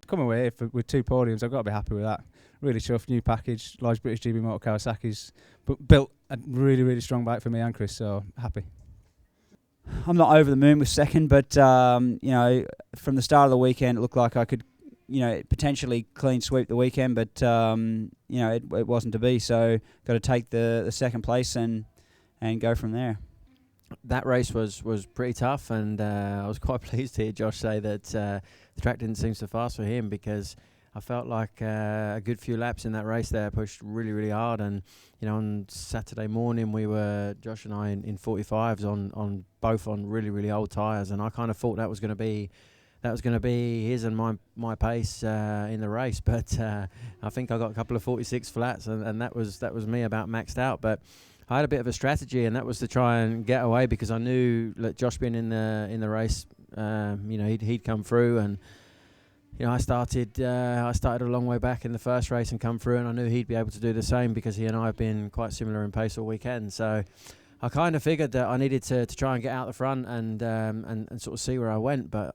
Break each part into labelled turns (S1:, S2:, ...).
S1: come away with 2 podiums, I've got to be happy with that. Really chuffed, new package, large British GB Motor Kawasaki's, but built a really, really strong bike for me and Chris, so happy.
S2: I'm not over the moon with second, but from the start of the weekend, it looked like I could, potentially clean sweep the weekend, but it wasn't to be. So got to take the second place and go from there.
S3: That race was pretty tough, and I was quite pleased to hear Josh say that the track didn't seem so fast for him, because I felt like a good few laps in that race there, pushed really, really hard. And on Saturday morning we were, Josh and I, in 45s on both on really, really old tyres, and I kind of thought that was going to be his and my pace in the race. But I think I got a couple of 46 flats, and that was me about maxed out. But I had a bit of a strategy, and that was to try and get away, because I knew that Josh being in the race, he'd come through, and I started a long way back in the first race and come through, and I knew he'd be able to do the same, because he and I have been quite similar in pace all weekend. So I kind of figured that I needed to try and get out the front and sort of see where I went, but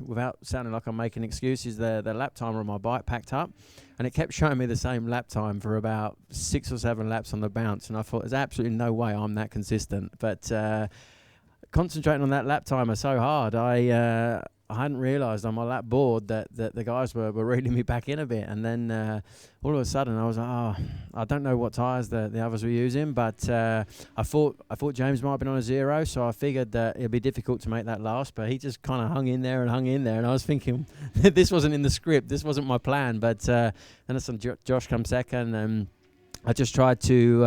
S3: without sounding like I'm making excuses, the lap timer on my bike packed up, and it kept showing me the same lap time for about 6 or 7 laps on the bounce, and I thought there's absolutely no way I'm that consistent. But concentrating on that lap timer so hard, I hadn't realised on my lap board that the guys were reeling me back in a bit, and then all of a sudden I was like, I don't know what tyres the others were using, but I thought James might have been on a 0, so I figured that it'd be difficult to make that last, but he just kind of hung in there, and I was thinking this wasn't in the script, this wasn't my plan. But then Josh come second, and I just tried to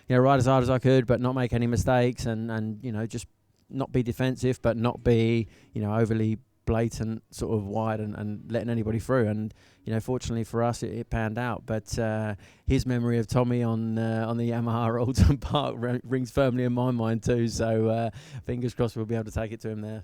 S3: ride as hard as I could, but not make any mistakes, and just not be defensive, but not be overly blatant sort of wide and letting anybody through. And fortunately for us, it panned out. But his memory of Tommy on the Yamaha Alton Park rings firmly in my mind too. So fingers crossed we'll be able to take it to him there.